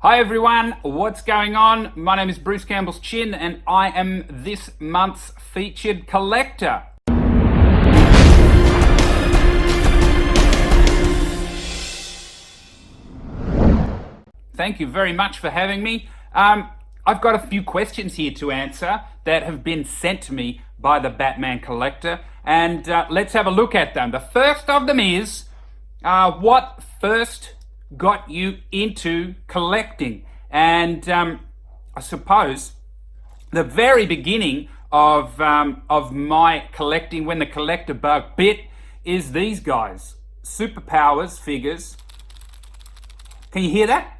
Hi everyone, what's going on? My name is Bruce Campbell's Chin and I am this month's featured collector. Thank you very much for having me. I've got a few questions here to answer that have been sent to me by the Batman collector, and let's have a look at them. The first of them is, what first got you into collecting? And I suppose the very beginning of my collecting, when the collector bug bit, is these guys, Superpowers figures. Can you hear that?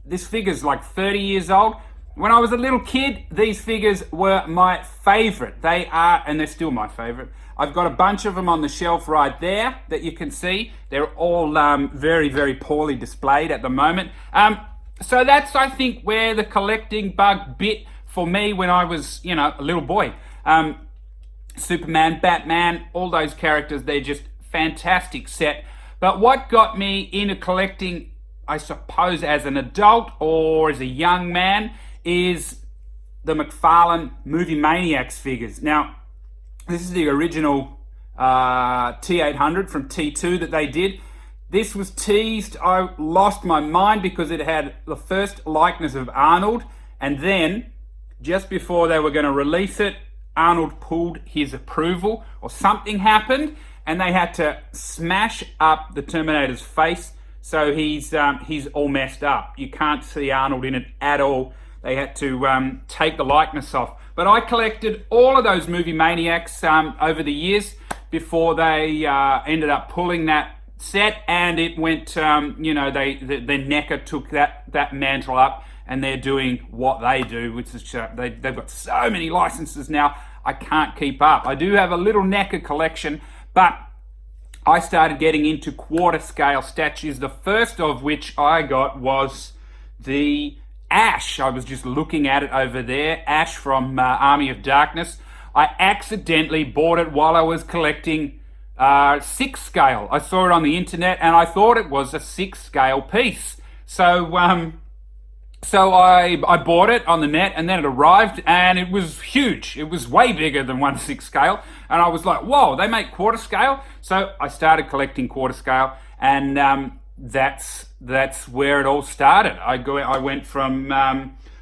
This figure's like 30 years old. When I was a little kid, these figures were my favorite. They are, and they're still my favorite. I've got a bunch of them on the shelf right there that you can see. They're all very, very poorly displayed at the moment. So that's, I think, where the collecting bug bit for me when I was, a little boy. Superman, Batman, all those characters, they're just fantastic set. But what got me into collecting, I suppose, as an adult or as a young man, is the McFarlane Movie Maniacs figures. Now, this is the original T800 from T2 that they did. This was teased. I lost my mind because it had the first likeness of Arnold, and then just before they were going to release it, Arnold pulled his approval, or something happened, and they had to smash up the Terminator's face. So he's all messed up. You can't see Arnold in it at all. They had to take the likeness off. But I collected all of those Movie Maniacs over the years before they ended up pulling that set, and it went, the NECA took that mantle up, and they're doing what they do, which is they've got so many licenses now, I can't keep up. I do have a little NECA collection, but I started getting into quarter scale statues, the first of which I got was the Ash. I was just looking at it over there, Ash from Army of Darkness. I accidentally bought it while I was collecting 6 scale. I saw it on the internet and I thought it was a 6 scale piece. So I bought it on the net, and then it arrived and it was huge. It was way bigger than 1/6 scale. And I was like, whoa, they make quarter scale? So I started collecting quarter scale, and that's where it all started. I went from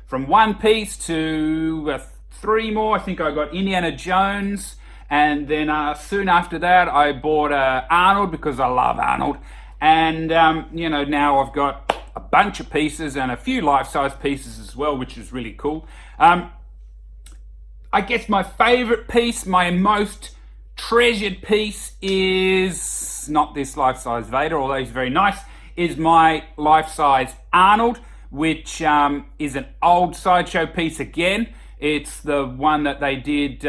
1 piece to 3 more. I think I got Indiana Jones, and then soon after that I bought Arnold because I love Arnold. And now I've got a bunch of pieces and a few life-size pieces as well, which is really cool. I guess my favorite piece, my most treasured piece, is not this life-size Vader, although he's very nice, is my life-size Arnold, which is an old Sideshow piece again. It's the one that they did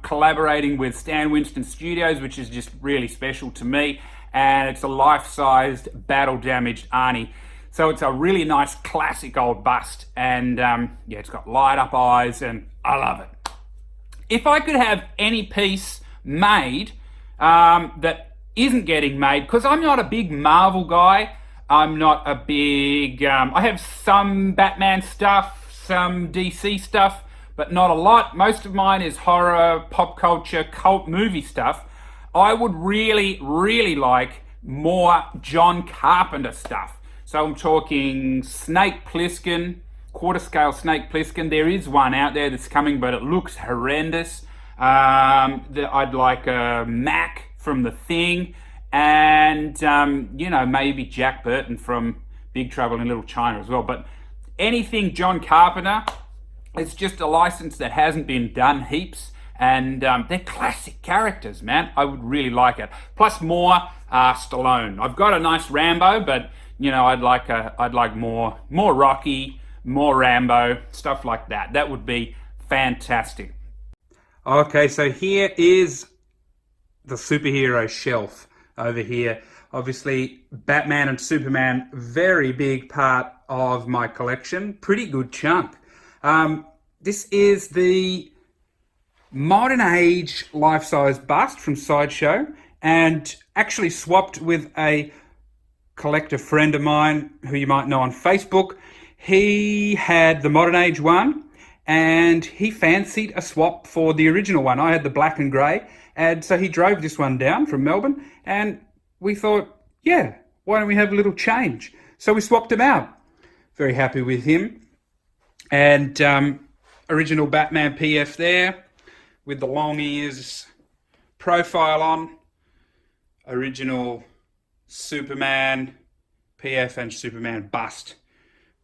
collaborating with Stan Winston Studios, which is just really special to me. And it's a life-sized, battle-damaged Arnie. So it's a really nice classic old bust, and it's got light-up eyes, and I love it. If I could have any piece made that isn't getting made, because I'm not a big Marvel guy, I'm not a big... I have some Batman stuff, some DC stuff, but not a lot. Most of mine is horror, pop culture, cult movie stuff. I would really, really like more John Carpenter stuff. So I'm talking Snake Plissken, quarter scale Snake Plissken. There is one out there that's coming, but it looks horrendous. I'd like a Mac from The Thing, and maybe Jack Burton from Big Trouble in Little China as well. But anything John Carpenter, it's just a license that hasn't been done heaps, and they're classic characters, man. I would really like it. Plus more Stallone. I've got a nice Rambo, but I'd like more Rocky, more Rambo, stuff like that. That would be fantastic. Okay, so here is the superhero shelf over here. Obviously, Batman and Superman, very big part of my collection. Pretty good chunk. This is the modern age life-size bust from Sideshow, and actually swapped with a collector friend of mine who you might know on Facebook. He had the modern age one and he fancied a swap for the original one. I had the black and grey, and so he drove this one down from Melbourne, and we thought, yeah, why don't we have a little change? So we swapped him out. Very happy with him. And original Batman PF there with the long ears profile on. Original Superman PF and Superman bust.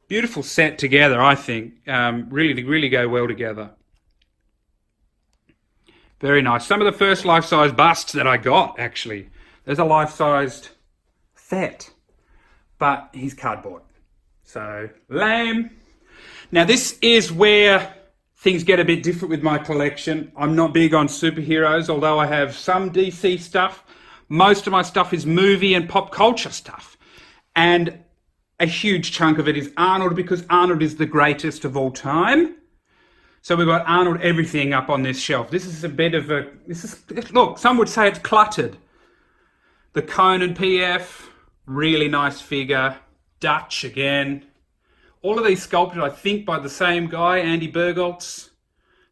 Beautiful set together, I think. Really go well together. Very nice. Some of the first life-size busts that I got, actually. There's a life-sized set, but he's cardboard. So, lame. Now, this is where things get a bit different with my collection. I'm not big on superheroes, although I have some DC stuff. Most of my stuff is movie and pop culture stuff. And a huge chunk of it is Arnold, because Arnold is the greatest of all time. So we've got Arnold everything up on this shelf. This is a bit of a, look, some would say it's cluttered. The Conan PF, really nice figure. Dutch again. All of these sculpted, I think, by the same guy, Andy Bergholtz.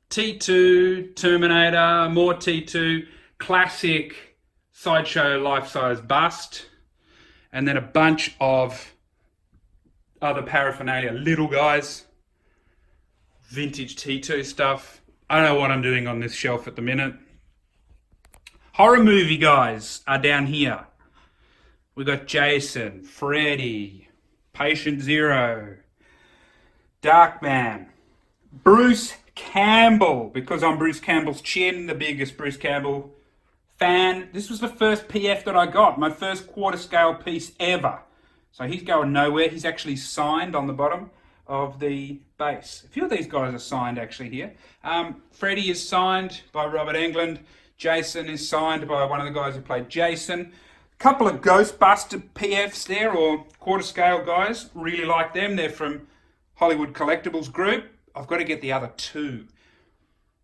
T2, Terminator, more T2, classic Sideshow life-size bust. And then a bunch of other paraphernalia, little guys, vintage T2 stuff. I don't know what I'm doing on this shelf at the minute. Horror movie guys are down here. We got Jason, Freddy, Patient Zero, Darkman, Bruce Campbell, because I'm Bruce Campbell's chin, the biggest Bruce Campbell fan. This was the first PF that I got, my first quarter scale piece ever. So he's going nowhere. He's actually signed on the bottom of the base. A few of these guys are signed actually here. Freddy is signed by Robert Englund. Jason is signed by one of the guys who played Jason. A couple of Ghostbuster PFs there, or quarter scale guys. Really like them. They're from Hollywood Collectibles Group. I've got to get the other two.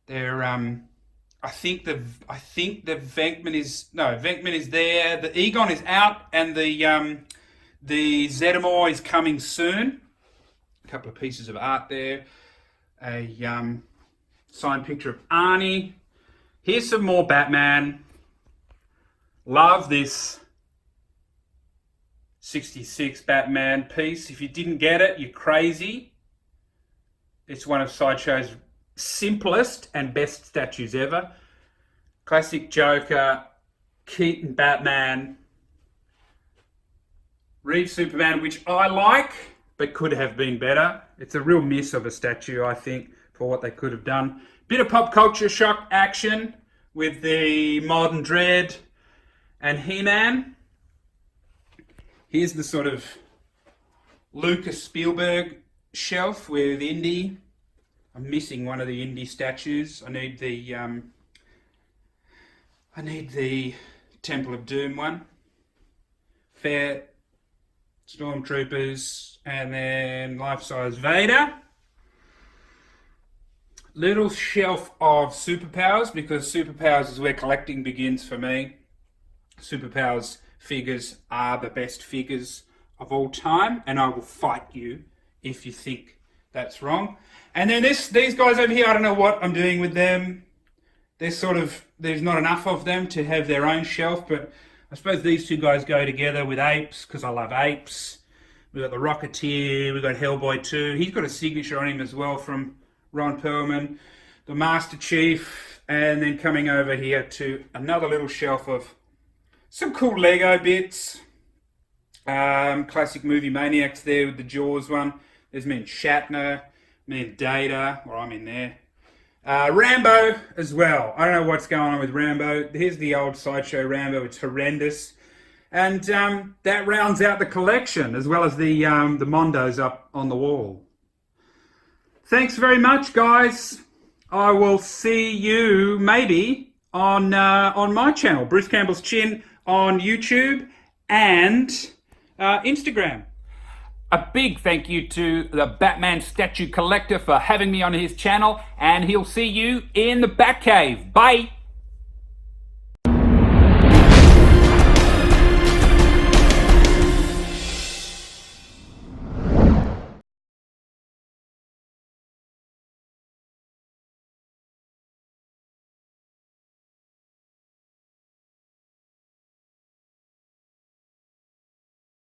They're I think the Venkman is there. The Egon is out, and the Zeddemore is coming soon. A couple of pieces of art there. A signed picture of Arnie. Here's some more Batman. Love this 66 Batman piece. If you didn't get it, you're crazy. It's one of Sideshow's simplest and best statues ever. Classic Joker, Keaton Batman, Reeves Superman, which I like, but could have been better. It's a real miss of a statue, I think, for what they could have done. Bit of pop culture shock action with the Modern Dread and He-Man. Here's the sort of Lucas Spielberg shelf with Indy. I'm missing one of the Indy statues. I need the Temple of Doom one. Fair Stormtroopers, and then life-size Vader. Little shelf of superpowers, because superpowers is where collecting begins for me. Superpowers figures are the best figures of all time, and I will fight you if you think that's wrong. And then these guys over here, I don't know what I'm doing with them. There's not enough of them to have their own shelf, but I suppose these two guys go together with apes, because I love apes. We've got the Rocketeer, we've got Hellboy 2. He's got a signature on him as well from Ron Perlman. The Master Chief, and then coming over here to another little shelf of some cool Lego bits. Classic movie maniacs there with the Jaws one. There's me and Shatner, me and Data, or I'm in there. Rambo as well. I don't know what's going on with Rambo. Here's the old Sideshow Rambo. It's horrendous. And that rounds out the collection, as well as the Mondos up on the wall. Thanks very much, guys. I will see you maybe on my channel, Bruce Campbell's Chin, on YouTube and Instagram. A big thank you to the Batman statue collector for having me on his channel, and he'll see you in the Batcave. Bye.